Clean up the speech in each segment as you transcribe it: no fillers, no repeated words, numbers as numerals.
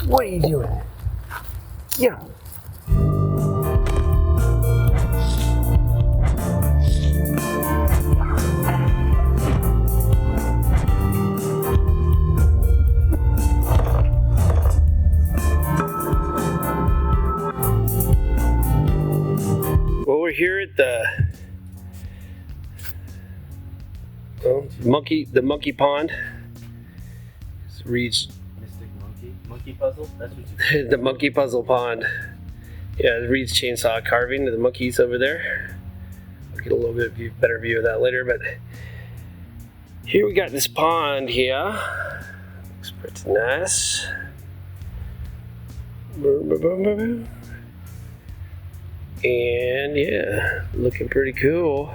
What are you doing? Get him. Well, we're here at the monkey pond. It's Reed's Mystic monkey puzzle. That's what you the monkey puzzle pond. Yeah, Reed's chainsaw carving of the monkeys over there. I'll get a little bit better view of that later, but here we got this pond here. Looks pretty nice. And yeah, looking pretty cool.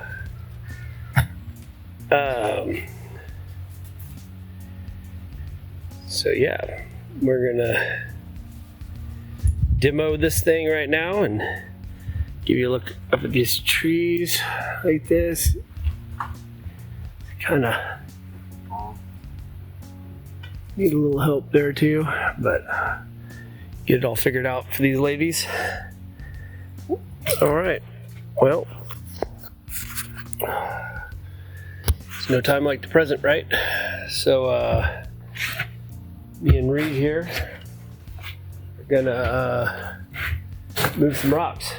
So yeah, we're gonna demo this thing right now and give you a look up at these trees like this. Kind of need a little help there too, but get it all figured out for these ladies. All right, well, it's no time like the present, right? So me and Reed here are gonna move some rocks.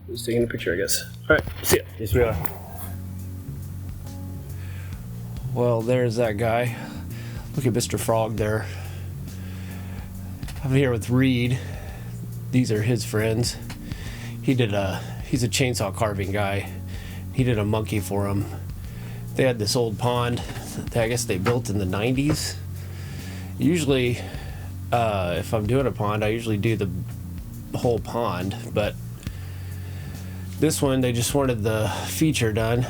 Just taking a picture, I guess. All right, see ya. Yes, we are. Well, there's that guy. Look at Mr. Frog there. I'm here with Reed. These are his friends. He's a chainsaw carving guy. He did a monkey for him. They had this old pond that I guess they built in the 90s. Usually, if I'm doing a pond, I usually do the whole pond, but this one, they just wanted the feature done.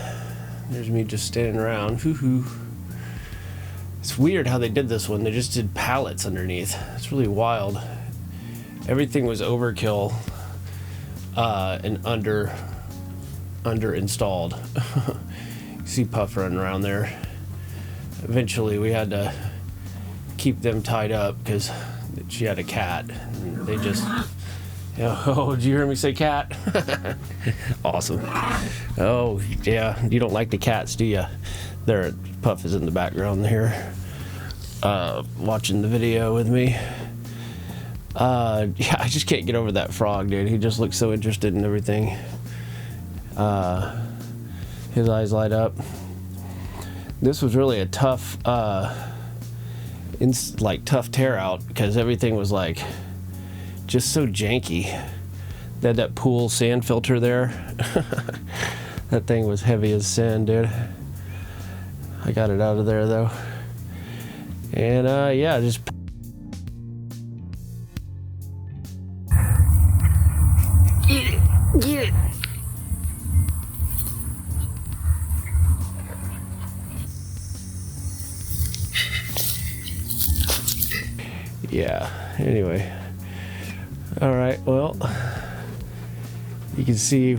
There's me just standing around. Hoo-hoo. It's weird how they did this one. They just did pallets underneath. It's really wild. Everything was overkill and under installed. You see Puff running around there. Eventually we had to keep them tied up because she had a cat. And they just, oh, did you hear me say cat? Awesome. Oh yeah, you don't like the cats, do you? There, Puff is in the background here, watching the video with me. Yeah, I just can't get over that frog, dude. He just looks so interested in everything. His eyes light up. This was really a tough, tough tear out because everything was like just so janky. They had that pool sand filter there. That thing was heavy as sin, dude. I got it out of there though. And yeah, just get it. Yeah, anyway. All right, well, you can see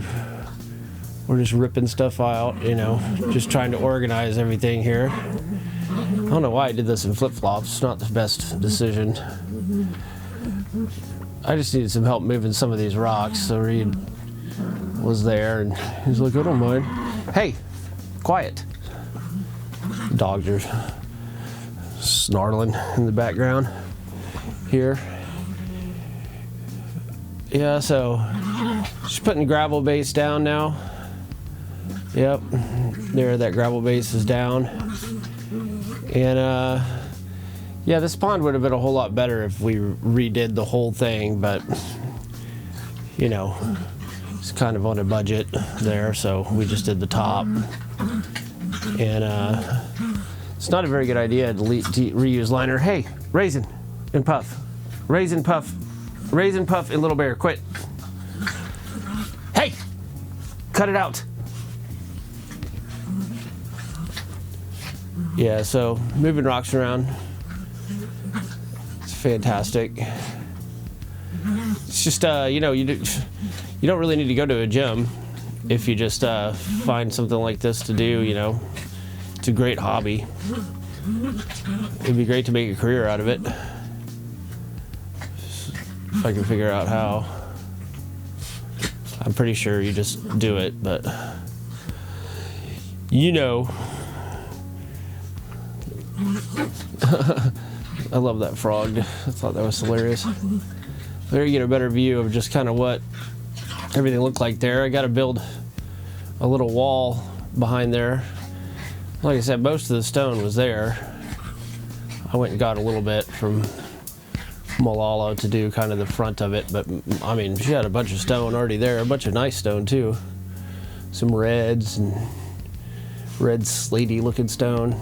we're just ripping stuff out, you know, just trying to organize everything here. I don't know why I did this in flip-flops. It's not the best decision. I just needed some help moving some of these rocks, so Reed was there, and he's like, I don't mind. Hey, quiet. Dogs are snarling in the background here. Yeah, so just putting gravel base down now. Yep, there, that gravel base is down. And yeah, this pond would have been a whole lot better if we redid the whole thing, but you know, it's kind of on a budget there, so we just did the top. And it's not a very good idea to reuse liner. Hey, Raisin and Puff. Raisin, Puff. Raisin, Puff, and Little Bear, quit. Hey, cut it out. Yeah, so moving rocks around, it's fantastic. It's just, you know, you don't really need to go to a gym if you just find something like this to do, you know. It's a great hobby. It'd be great to make a career out of it. if I can figure out how. I'm pretty sure you just do it, but you know. I love that frog. I thought that was hilarious. There you get a better view of just kind of what everything looked like there. I got to build a little wall behind there. Like I said, most of the stone was there. I went and got a little bit from Malala to do kind of the front of it, but I mean, she had a bunch of stone already there, a bunch of nice stone too. Some reds and red slatey looking stone,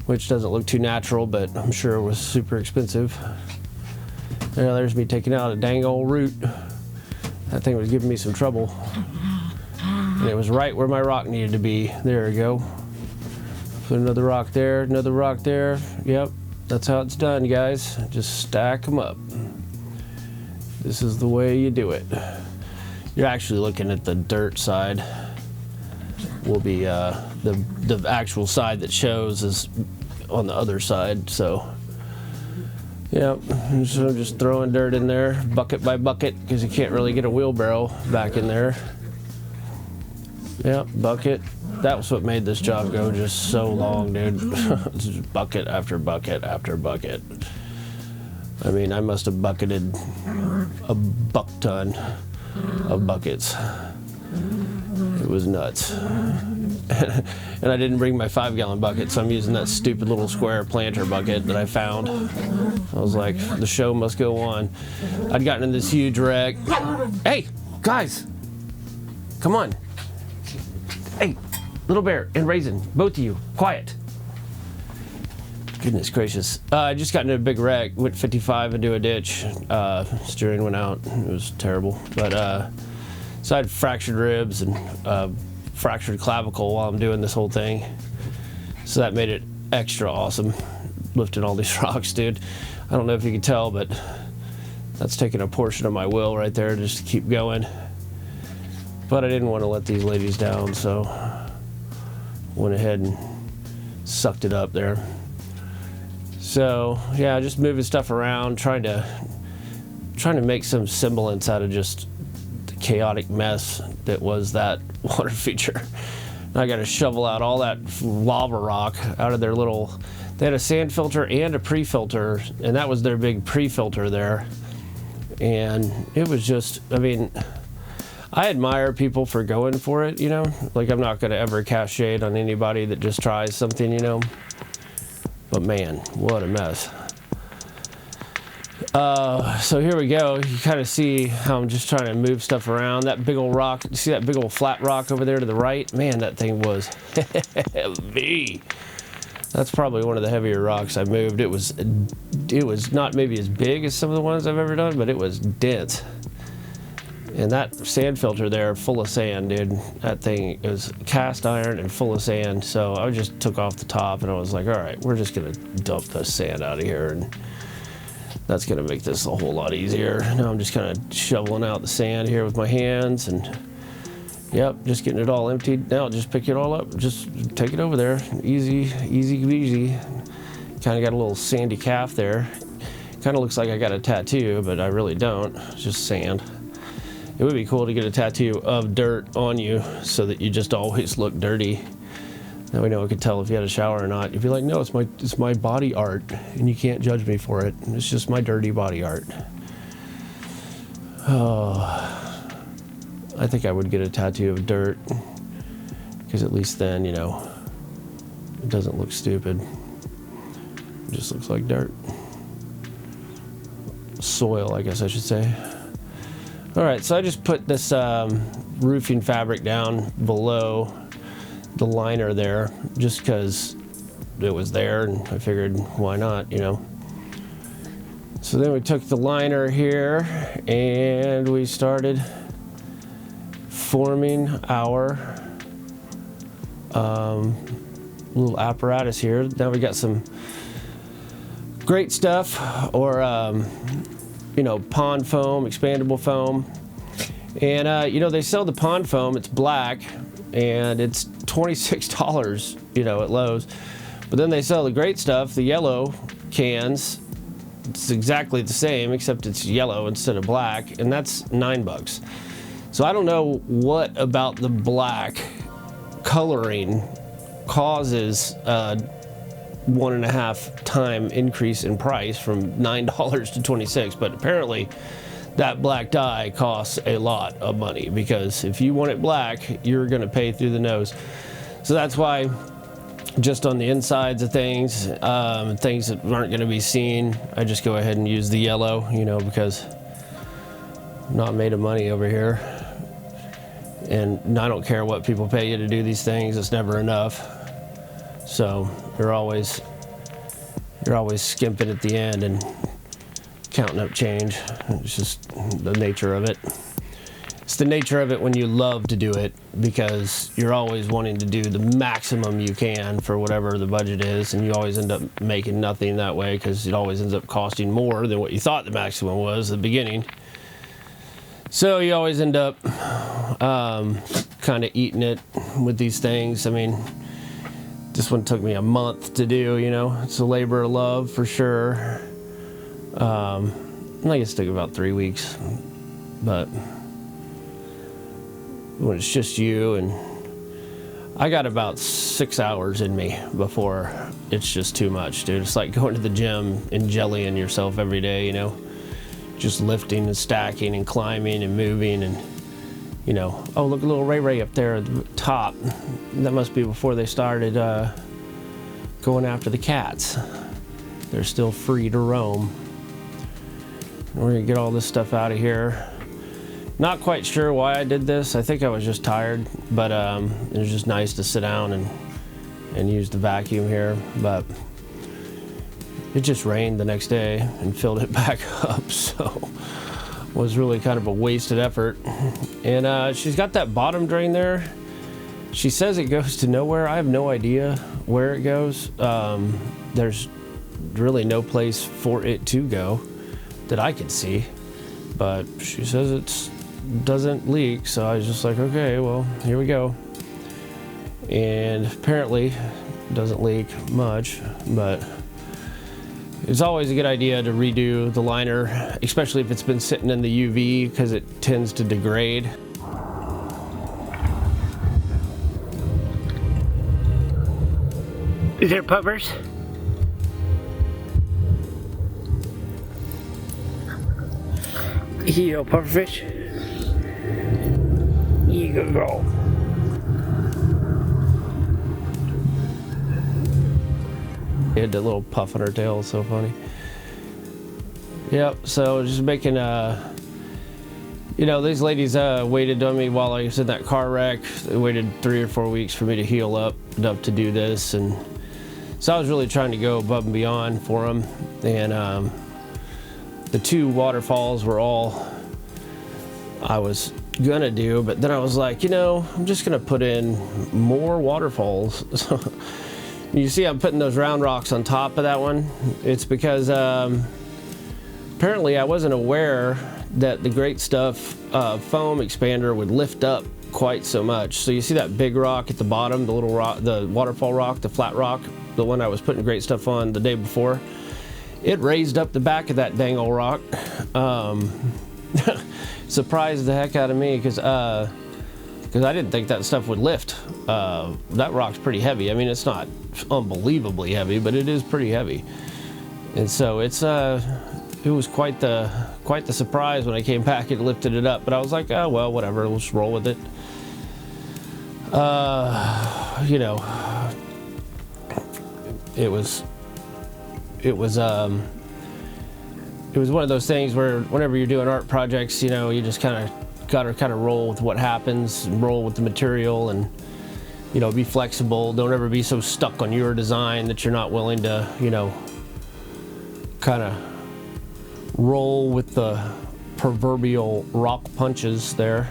which doesn't look too natural, but I'm sure it was super expensive. Yeah, there's me taking out a dang old root. That thing was giving me some trouble. And it was right where my rock needed to be. There we go. Put another rock there, another rock there. Yep, that's how it's done, guys. Just stack them up. This is the way you do it. You're actually looking at the dirt side. Will be the actual side that shows is on the other side. So, yep. So I'm just throwing dirt in there, bucket by bucket, because you can't really get a wheelbarrow back in there. Yep, bucket. That was what made this job go just so long, dude. Just bucket after bucket after bucket. I mean, I must have bucketed a buck ton of buckets. It was nuts. And I didn't bring my 5-gallon bucket, so I'm using that stupid little square planter bucket that I found. I was like, the show must go on. I'd gotten in this huge wreck. Hey, guys, come on. Hey, Little Bear and Raisin, both of you, quiet. Goodness gracious. I just got into a big wreck, went 55 into a ditch. Steering went out, it was terrible. But so I had fractured ribs and fractured clavicle while I'm doing this whole thing. So that made it extra awesome, lifting all these rocks, dude. I don't know if you can tell, but that's taking a portion of my will right there just to keep going. But I didn't want to let these ladies down, so went ahead and sucked it up there. So yeah, just moving stuff around, trying to make some semblance out of just the chaotic mess that was that water feature. And I got to shovel out all that lava rock out of their little. They had a sand filter and a pre-filter, and that was their big pre-filter there. And it was just, I mean, I admire people for going for it, you know? Like, I'm not going to ever cast shade on anybody that just tries something, you know? But man, what a mess. So here we go. You kind of see how I'm just trying to move stuff around. That big old rock, you see that big old flat rock over there to the right? Man, that thing was heavy. That's probably one of the heavier rocks I've moved. It was not maybe as big as some of the ones I've ever done, but it was dense. And that sand filter there, full of sand, dude. That thing is cast iron and full of sand. So I just took off the top and I was like, all right, we're just gonna dump the sand out of here, and that's gonna make this a whole lot easier. Now I'm just kind of shoveling out the sand here with my hands, and yep, just getting it all emptied. Now just pick it all up, just take it over there. Easy, easy, easy. Kind of got a little sandy calf there. Kind of looks like I got a tattoo, but I really don't. It's just sand. It would be cool to get a tattoo of dirt on you so that you just always look dirty. That way no one could tell if you had a shower or not. You'd be like, no, it's my body art, and you can't judge me for it. It's just my dirty body art. Oh, I think I would get a tattoo of dirt, because at least then, you know, it doesn't look stupid. It just looks like dirt. Soil, I guess I should say. All right, so I just put this roofing fabric down below the liner there, just because it was there, and I figured, why not, you know? So then we took the liner here, and we started forming our little apparatus here. Now we got some great stuff, or you know, pond foam, expandable foam. And you know, they sell the pond foam, it's black, and it's $26, you know, at Lowe's. But then they sell the great stuff, the yellow cans, It's exactly the same, except it's yellow instead of black, and that's $9. So I don't know what about the black coloring causes a 1.5 time increase in price from $9 to $26, but apparently that black dye costs a lot of money, because if you want it black, you're going to pay through the nose. So that's why, just on the insides of things, things that aren't going to be seen, I just go ahead and use the yellow, you know, because I'm not made of money over here. And I don't care what people pay you to do these things, it's never enough. So you're always skimping at the end and counting up change. It's just the nature of it. It's the nature of it when you love to do it, because you're always wanting to do the maximum you can for whatever the budget is, and you always end up making nothing that way, because it always ends up costing more than what you thought the maximum was at the beginning. So you always end up kind of eating it with these things. I mean, this one took me a month to do, you know. It's a labor of love for sure. I guess it took about 3 weeks, but when it's just you, and I got about 6 hours in me before it's just too much, dude. It's like going to the gym and jellying yourself every day, you know, just lifting and stacking and climbing and moving, and you know, oh, look, a little Ray up there at the top. That must be before they started going after the cats. They're still free to roam. We're gonna get all this stuff out of here. Not quite sure why I did this. I think I was just tired, but it was just nice to sit down and use the vacuum here. But it just rained the next day and filled it back up, so it was really kind of a wasted effort. And she's got that bottom drain there. She says it goes to nowhere. I have no idea where it goes. There's really no place for it to go that I can see, but she says it doesn't leak, so I was just like, okay, well, here we go. And apparently it doesn't leak much, but it's always a good idea to redo the liner, especially if it's been sitting in the UV, because it tends to degrade. Is there puppers? Here, pufferfish. You go. It had that little puff on her tail, it's so funny. Yep, so just making you know, these ladies waited on me while I was in that car wreck. They waited 3 or 4 weeks for me to heal up enough to do this, and so I was really trying to go above and beyond for them. And the 2 waterfalls were all I was gonna do, but then I was like, you know, I'm just gonna put in more waterfalls. You see I'm putting those round rocks on top of that one. It's because apparently I wasn't aware that the Great Stuff foam expander would lift up quite so much. So you see that big rock at the bottom, the little rock, the waterfall rock, the flat rock, the one I was putting Great Stuff on the day before. It raised up the back of that dang old rock. Surprised the heck out of me, because I didn't think that stuff would lift. That rock's pretty heavy. I mean, it's not unbelievably heavy, but it is pretty heavy. And so it was quite the surprise when I came back and lifted it up. But I was like, oh well, whatever, let's roll with it. You know, it was one of those things where whenever you're doing art projects, you know, you just kind of gotta roll with what happens, and roll with the material, and you know, be flexible. Don't ever be so stuck on your design that you're not willing to, you know, kind of roll with the proverbial rock punches there.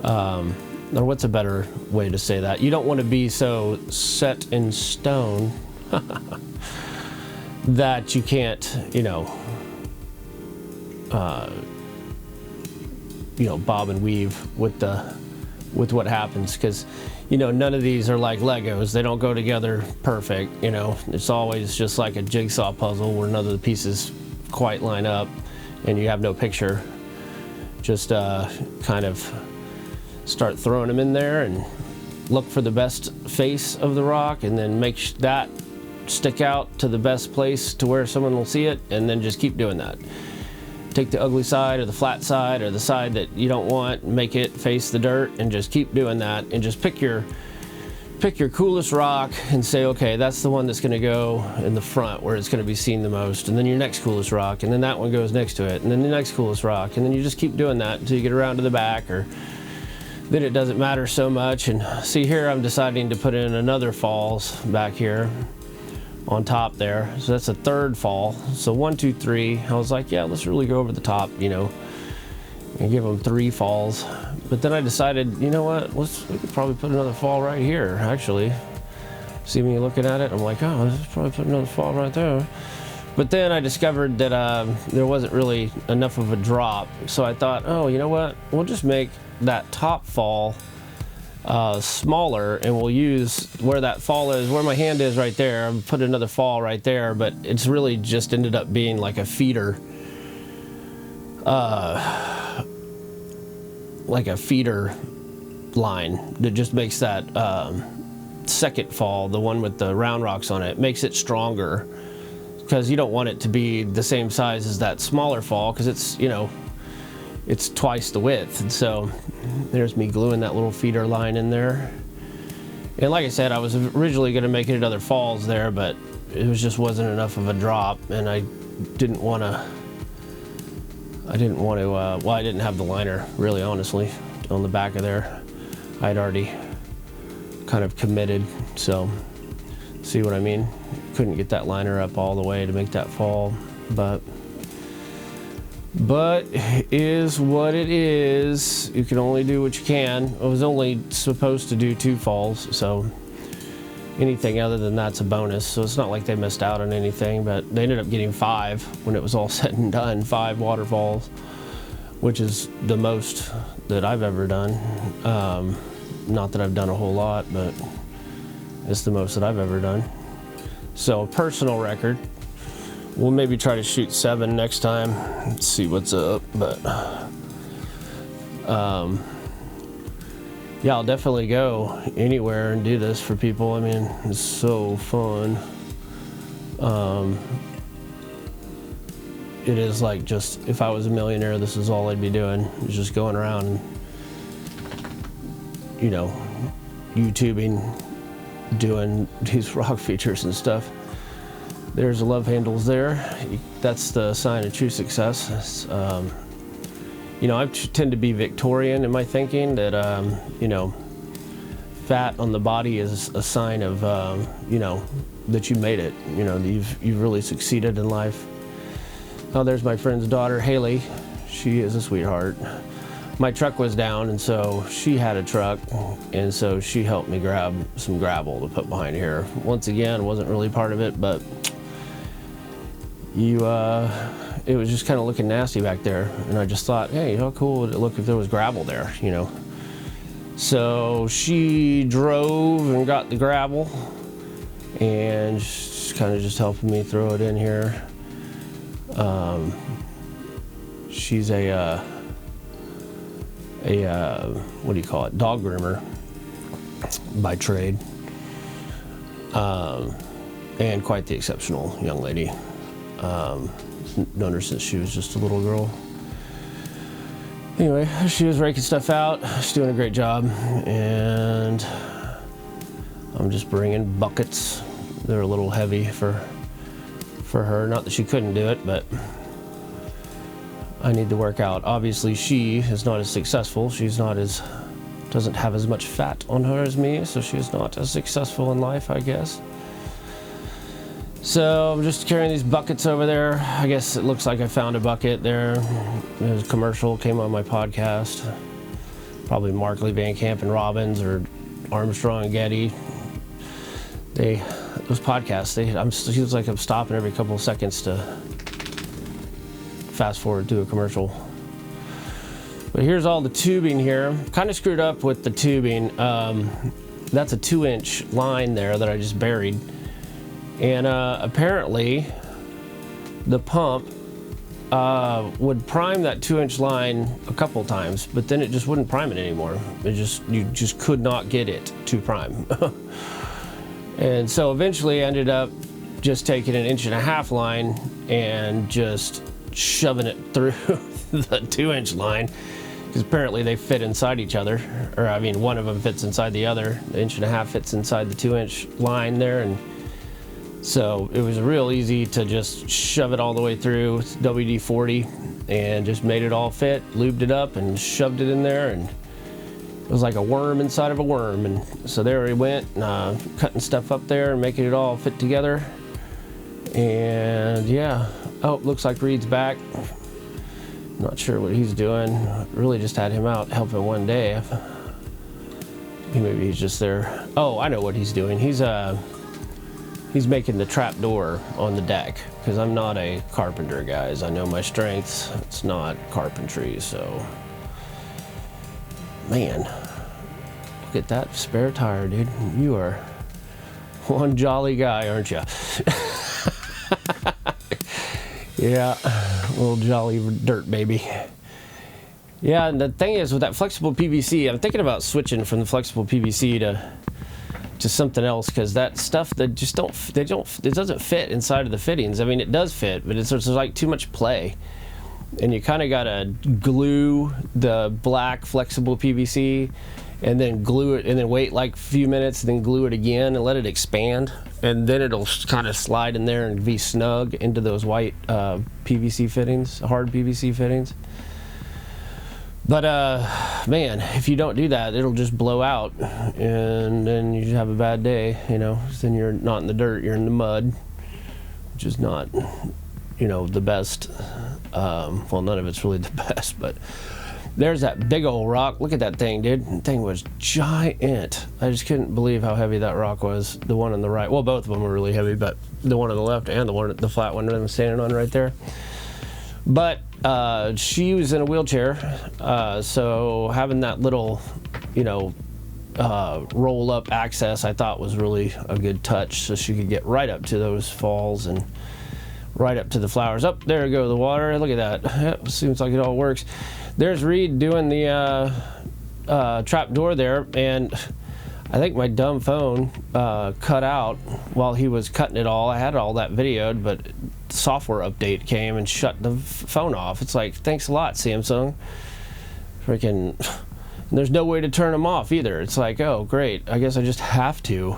Or what's a better way to say that? You don't want to be so set in stone that you can't, you know, bob and weave with what happens, because you know, none of these are like Legos. They don't go together perfect, you know. It's always just like a jigsaw puzzle where none of the pieces quite line up and you have no picture. Just kind of start throwing them in there and look for the best face of the rock, and then make that stick out to the best place to where someone will see it, and then just keep doing that. Take the ugly side or the flat side or the side that you don't want, make it face the dirt, and just keep doing that, and just pick your coolest rock and say, okay, that's the one that's going to go in the front where it's going to be seen the most, and then your next coolest rock, and then that one goes next to it, and then the next coolest rock, and then you just keep doing that until you get around to the back, or then it doesn't matter so much. And see here, I'm deciding to put in another falls back here on top there. So that's a third fall. So 1, 2, 3. I was like, yeah, let's really go over the top, you know, and give them 3 falls. But then I decided, you know what, we could probably put another fall right here, actually. See, when you're looking at it, I'm like, oh, let's probably put another fall right there. But then I discovered that there wasn't really enough of a drop. So I thought, oh, you know what, we'll just make that top fall smaller, and we'll use where that fall is, where my hand is right there. I'll put another fall right there, but it's really just ended up being like a feeder, line that just makes that second fall, the one with the round rocks on it, makes it stronger, because you don't want it to be the same size as that smaller fall, because it's, you know, it's twice the width. And so there's me gluing that little feeder line in there. And like I said, I was originally going to make it other falls there, but it wasn't enough of a drop, and I didn't want to, I didn't have the liner, really, honestly, on the back of there. I'd already kind of committed, so see what I mean? Couldn't get that liner up all the way to make that fall, but it is what it is. You can only do what you can. I was only supposed to do 2 falls, so anything other than that's a bonus. So it's not like they missed out on anything, but they ended up getting 5 when it was all said and done, 5 waterfalls, which is the most that I've ever done. Not that I've done a whole lot, but it's the most that I've ever done. So personal record. We'll maybe try to shoot 7 next time, see what's up, but yeah, I'll definitely go anywhere and do this for people. I mean, it's so fun. It is like, just, if I was a millionaire, this is all I'd be doing, is just going around and, you know, YouTubing, doing these rock features and stuff. There's the love handles there. That's the sign of true success. You know, I tend to be Victorian in my thinking, that, you know, fat on the body is a sign of, you know, that you made it, you know, that you've really succeeded in life. Oh, there's my friend's daughter, Haley. She is a sweetheart. My truck was down, and so she had a truck, and so she helped me grab some gravel to put behind here. Once again, wasn't really part of it, but it was just kind of looking nasty back there, and I just thought, hey, how cool would it look if there was gravel there, you know? So she drove and got the gravel, and she's kind of just helping me throw it in here. She's a what do you call it, dog groomer by trade, and quite the exceptional young lady. Known her since she was just a little girl. Anyway, she was raking stuff out. She's doing a great job, and I'm just bringing buckets. They're a little heavy for her. Not that she couldn't do it, but I need to work out. Obviously, she is not as successful. Doesn't have as much fat on her as me, so she's not as successful in life, I guess. So I'm just carrying these buckets over there. I guess it looks like I found a bucket there. There's a commercial, came on my podcast. Probably Markley, Van Camp and Robbins, or Armstrong and Getty. Those podcasts, it feels like I'm stopping every couple of seconds to fast forward to a commercial. But here's all the tubing here. Kind of screwed up with the tubing. that's a 2-inch line there that I just buried. And apparently the pump would prime that 2-inch line a couple times, but then it just wouldn't prime it anymore. You just could not get it to prime. And so eventually I ended up just taking an 1.5-inch line and just shoving it through the 2-inch line, because apparently they fit inside each other, or I mean one of them fits inside the other. The 1.5-inch fits inside the 2-inch line there, and so it was real easy to just shove it all the way through with WD-40 and just made it all fit, lubed it up and shoved it in there, and it was like a worm inside of a worm. And so there we went, cutting stuff up there and making it all fit together. And yeah, oh, looks like Reed's back. Not sure what he's doing. Really just had him out helping one day. Maybe he's just there. Oh, I know what he's doing. He's making the trap door on the deck, because I'm not a carpenter, guys. I know my strengths. It's not carpentry, so. Man, look at that spare tire, dude. You are one jolly guy, aren't you? Yeah, little jolly dirt baby. Yeah, and the thing is with that flexible PVC, I'm thinking about switching from the flexible PVC to something else, because that stuff that just it doesn't fit inside of the fittings. I mean, it does fit, but it's like too much play. And you kind of gotta glue the black flexible PVC and then glue it, and then wait like a few minutes, and then glue it again and let it expand, and then it'll kind of slide in there and be snug into those white PVC fittings, hard PVC fittings. But man, if you don't do that, it'll just blow out, and then you have a bad day, you know. Then you're not in the dirt, you're in the mud, which is not, you know, the best. Well, none of it's really the best, but there's that big old rock. Look at that thing, dude. That thing was giant. I just couldn't believe how heavy that rock was. The one on the right, well, both of them were really heavy, but the one on the left and the flat one that I'm standing on right there. But she was in a wheelchair, so having that little, you know, roll up access, I thought was really a good touch, so she could get right up to those falls and right up to the flowers. Up there go the water. Look at that. Yep, seems like it all works. There's Reed doing the trap door there, and I think my dumb phone cut out while he was cutting it all. I had all that videoed, but the software update came and shut the phone off. It's like, thanks a lot, Samsung. Freaking, and there's no way to turn them off either. It's like, oh great, I guess I just have to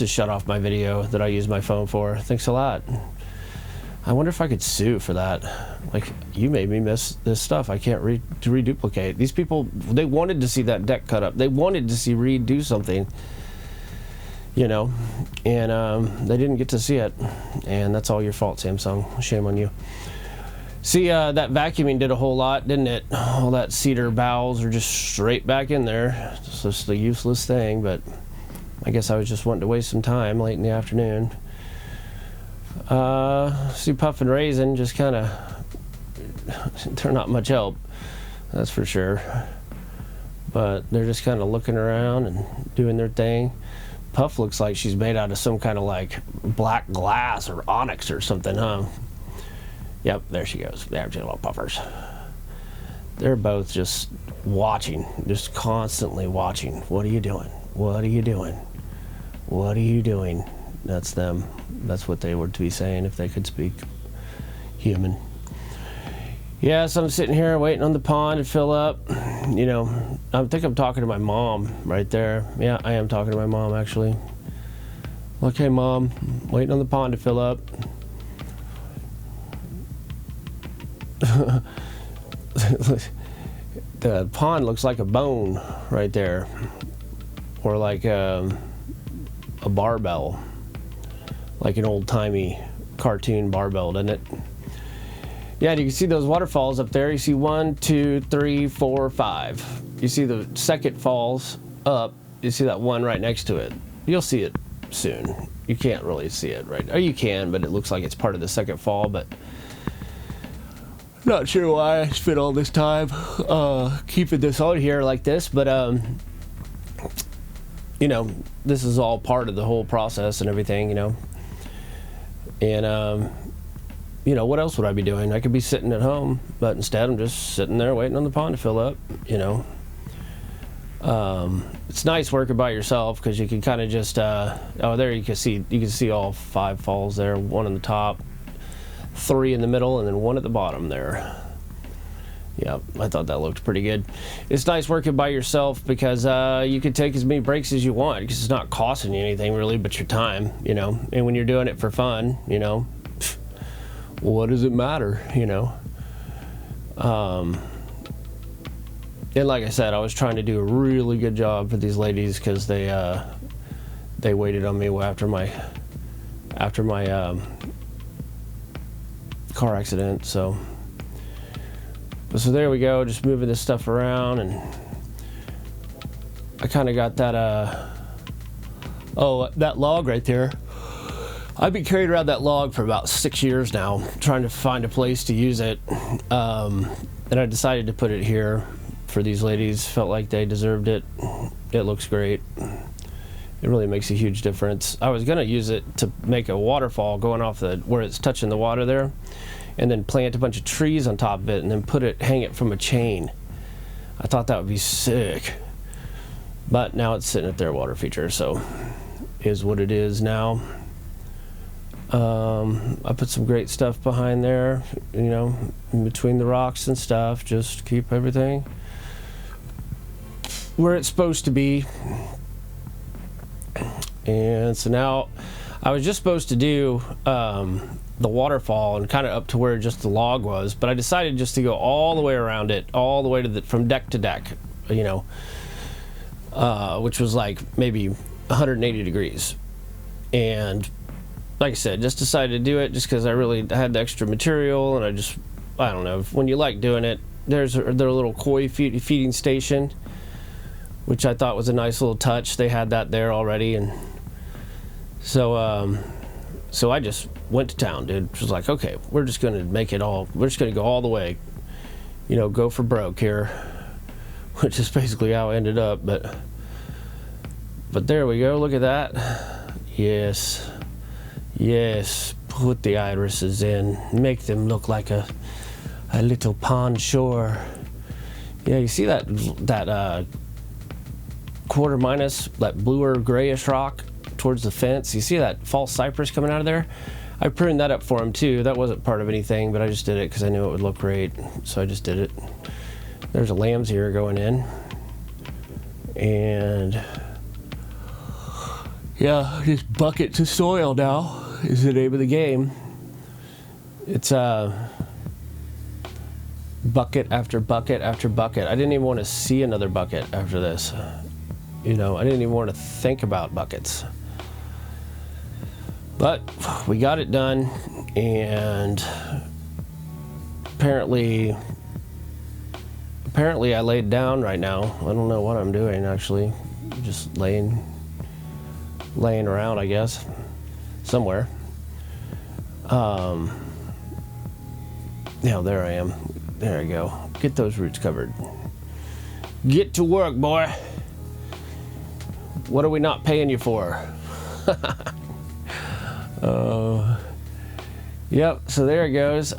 shut off my video that I use my phone for. Thanks a lot. I wonder if I could sue for that. Like, you made me miss this stuff. I can't reduplicate. These people, they wanted to see that deck cut up. They wanted to see Reed do something, you know, and they didn't get to see it. And that's all your fault, Samsung. Shame on you. See, that vacuuming did a whole lot, didn't it? All that cedar boughs are just straight back in there. It's just a useless thing, but I guess I was just wanting to waste some time late in the afternoon. See Puff and Raisin just kind of, they're not much help, that's for sure. But they're just kind of looking around and doing their thing. Puff looks like she's made out of some kind of like black glass or onyx or something, huh? Yep, there she goes. There's your little puffers. They're both just watching, just constantly watching. What are you doing? What are you doing? What are you doing? That's them. That's what they were to be saying if they could speak human. Yeah, so I'm sitting here waiting on the pond to fill up. You know, I think I'm talking to my mom right there. Yeah, I am talking to my mom, actually. Okay, Mom, waiting on the pond to fill up. The pond looks like a bone right there. Or like a barbell. Like an old-timey cartoon barbell, doesn't it? Yeah, you can see those waterfalls up there. You see 1, 2, 3, 4, 5. You see the second falls up. You see that one right next to it. You'll see it soon. You can't really see it right now. You can, but it looks like it's part of the second fall. But Not sure why I spent all this time keeping this on here like this, but you know, this is all part of the whole process and everything, you know. And you know, what else would I be doing? I could be sitting at home, but instead I'm just sitting there waiting on the pond to fill up, you know. It's nice working by yourself because you can kind of just oh, there you can see all 5 falls there, 1 on the top, 3 in the middle, and then 1 at the bottom there. Yeah, I thought that looked pretty good. It's nice working by yourself because you can take as many breaks as you want because it's not costing you anything really but your time, you know. And when you're doing it for fun, you know, what does it matter, you know? And like I said, I was trying to do a really good job for these ladies because they waited on me after my car accident. So there we go, just moving this stuff around, and I kind of got that that log right there. I've been carrying around that log for about 6 years now, trying to find a place to use it, and I decided to put it here for these ladies. Felt like they deserved it. It looks great. It really makes a huge difference. I was gonna use it to make a waterfall going off where it's touching the water there, and then plant a bunch of trees on top of it, and then hang it from a chain. I thought that would be sick. But now it's sitting at their water feature, so is what it is now. I put some great stuff behind there, you know, in between the rocks and stuff, just to keep everything where it's supposed to be. And so now I was just supposed to do the waterfall and kind of up to where just the log was, but I decided just to go all the way around it, all the way to from deck to deck, you know, which was like maybe 180 degrees. And like I said, just decided to do it just because I had the extra material, and I don't know, when you like doing it, there's their little koi feeding station, which I thought was a nice little touch. They had that there already, and so I just went to town, dude. It was like, okay, we're just gonna go all the way, you know, go for broke here, which is basically how I ended up. But there we go. Look at that. Yes, put the irises in, make them look like a little pond shore. Yeah, you see that quarter minus, that bluer grayish rock towards the fence? You see that false cypress coming out of there? I pruned that up for him too. That wasn't part of anything, but I just did it because I knew it would look great, so I just did it. There's a lamb's ear going in, and yeah, just buckets of soil now is the name of the game. It's bucket after bucket after bucket. I didn't even want to see another bucket after this. You know, I didn't even want to think about buckets. But we got it done, and apparently I laid down right now. I don't know what I'm doing actually. Just laying around, I guess, somewhere. Yeah, there I am. There I go. Get those roots covered. Get to work, boy. What are we not paying you for? Yep, so there it goes.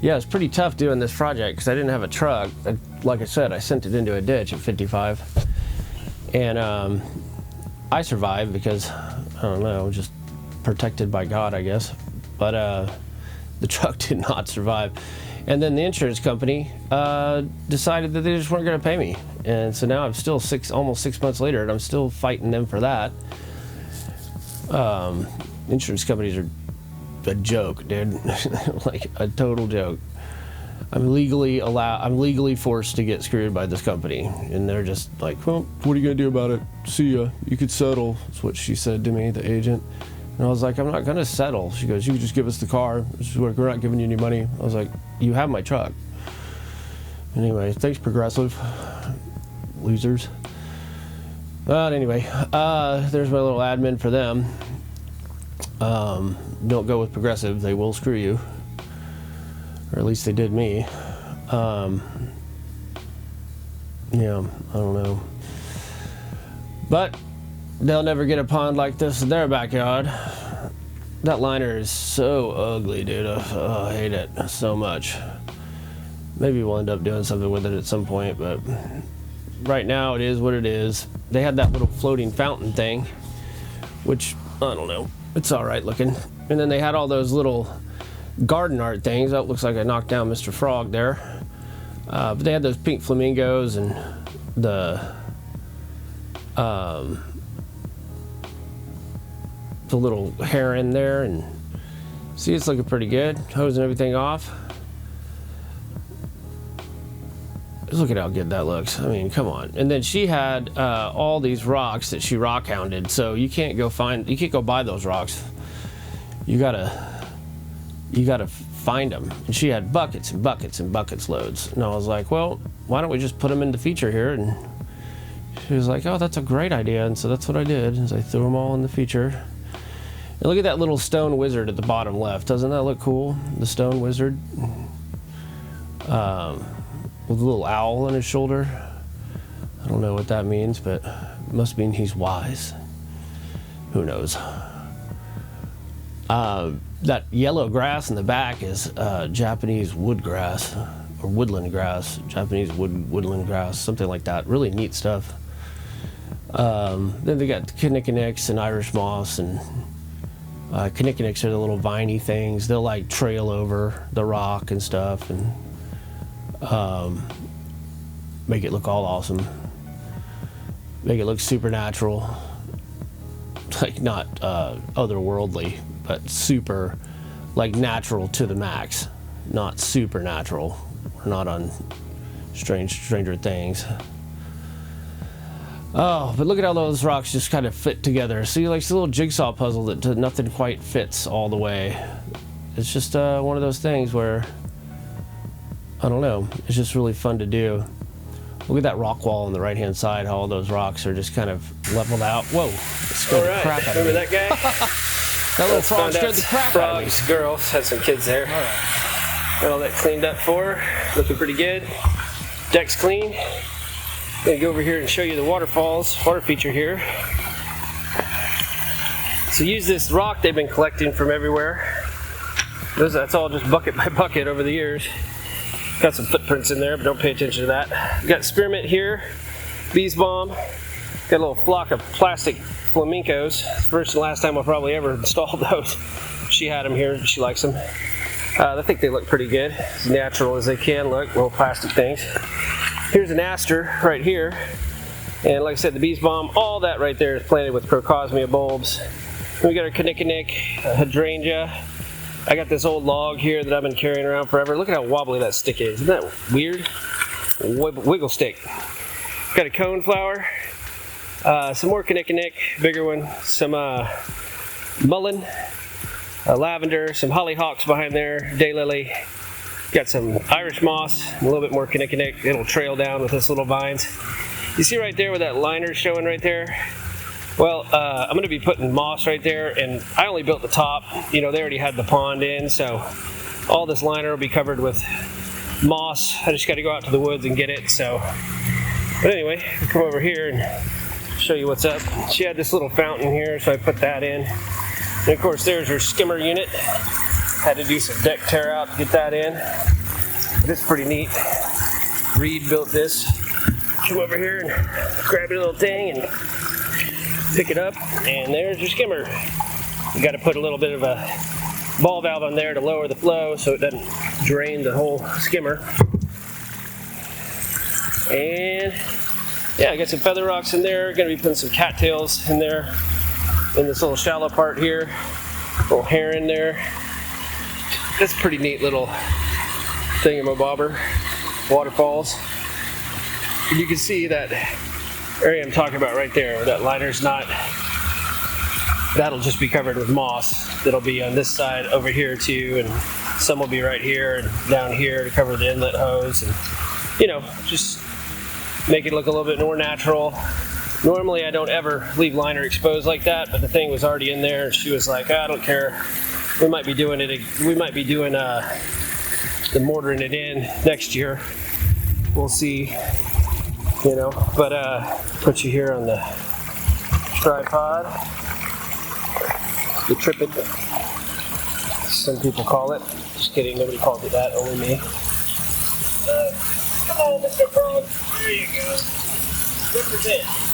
Yeah, it's pretty tough doing this project because I didn't have a truck. Like I said, I sent it into a ditch at 55. And I survived because, I don't know, just protected by God, I guess. But the truck did not survive. And then the insurance company decided that they just weren't going to pay me. And so now I'm still almost 6 months later, and I'm still fighting them for that. Insurance companies are a joke, dude. Like a total joke. I'm legally forced to get screwed by this company, and they're just like, well, what are you gonna do about it? See ya. You could settle. That's what she said to me, the agent. And I was like, I'm not gonna settle. She goes, you can just give us the car. We're not giving you any money. I was like, you have my truck. Anyway, thanks, Progressive. Losers. But anyway, there's my little admin for them. Don't go with Progressive. They will screw you. or at least they did me. Yeah, I don't know. But they'll never get a pond like this in their backyard. That liner is so ugly, dude. I hate it so much. Maybe we'll end up doing something with it at some point, but right now it is what it is. They had that little floating fountain thing, which, I don't know, it's alright looking. And then they had all those little garden art things. That looks like I knocked down Mr. Frog there. But they had those pink flamingos and the little heron there, and see, it's looking pretty good. Hosing everything off. Look at how good that looks. I mean, come on. And then she had all these rocks that she rock hounded, so you can't go buy those rocks. You gotta find them. And she had buckets and buckets and buckets loads. And I was like, well, why don't we just put them in the feature here? And she was like, oh, that's a great idea. And so that's what I did, is I threw them all in the feature. And look at that little stone wizard at the bottom left. Doesn't that look cool? The stone wizard. With a little owl on his shoulder. I don't know what that means, but it must mean he's wise. Who knows? That yellow grass in the back is Japanese wood grass, or woodland grass. Japanese woodland grass, something like that. Really neat stuff. Then they got kinnikinics and Irish moss, and kinnikinics are the little viney things. They'll like trail over the rock and stuff, and make it look all awesome. Make it look supernatural. Like not otherworldly, but super, like natural to the max. Not supernatural. We're not on Stranger Things. Oh, but look at how those rocks just kind of fit together. See, like it's a little jigsaw puzzle that nothing quite fits all the way. It's just one of those things where, I don't know, it's just really fun to do. Look at that rock wall on the right-hand side, how all those rocks are just kind of leveled out. Whoa, it scared the crap out of me. Remember that guy? That little frog scared the crap out of me. Frog's girls had some kids there. All right. Got all that cleaned up for her. Looking pretty good. Deck's clean. Gonna go over here and show you the waterfalls, water feature here. So use this rock they've been collecting from everywhere. That's all just bucket by bucket over the years. Got some footprints in there, but don't pay attention to that. Got spearmint here, bees balm. Got a little flock of plastic flamingos. First and last time I'll probably ever install those. She had them here, she likes them. I think they look pretty good, as natural as they can look, little plastic things. Here's an aster right here. And like I said, the bees balm, all that right there is planted with Procosmia bulbs. Then we got our kinnikinic, hydrangea. I got this old log here that I've been carrying around forever. Look at how wobbly that stick is. Isn't that weird? Wiggle stick. Got a cone flower. Some more kinnikinic, bigger one. Some mullein, lavender, some hollyhocks behind there, daylily. Got some Irish moss, a little bit more kinnikinic. It'll trail down with this little vines. You see right there where that liner's showing right there? Well, I'm going to be putting moss right there, and I only built the top. You know, they already had the pond in, so all this liner will be covered with moss. I just got to go out to the woods and get it. So, but anyway, I'll come over here and show you what's up. She had this little fountain here, so I put that in. And of course, there's her skimmer unit. Had to do some deck tear out to get that in. This is pretty neat. Reed built this. Come over here and grab your little thing and pick it up, and there's your skimmer. You got to put a little bit of a ball valve on there to lower the flow so it doesn't drain the whole skimmer. And yeah, I got some feather rocks in there. Gonna be putting some cattails in there in this little shallow part here. Little heron there. That's a pretty neat little thingamabobber. Waterfalls. And you can see that area I'm talking about right there, where that liner's not, that'll just be covered with moss. That'll be on this side over here too, and some will be right here and down here to cover the inlet hose, and you know, just make it look a little bit more natural. Normally I don't ever leave liner exposed like that, but the thing was already in there, and she was like, I don't care. We might be doing the mortaring it in next year. We'll see, you know. But put you here on the tripod, the tripod. Some people call it. Just kidding, nobody calls it that, only me. Come on, Mr. Frog. There you go. Represent.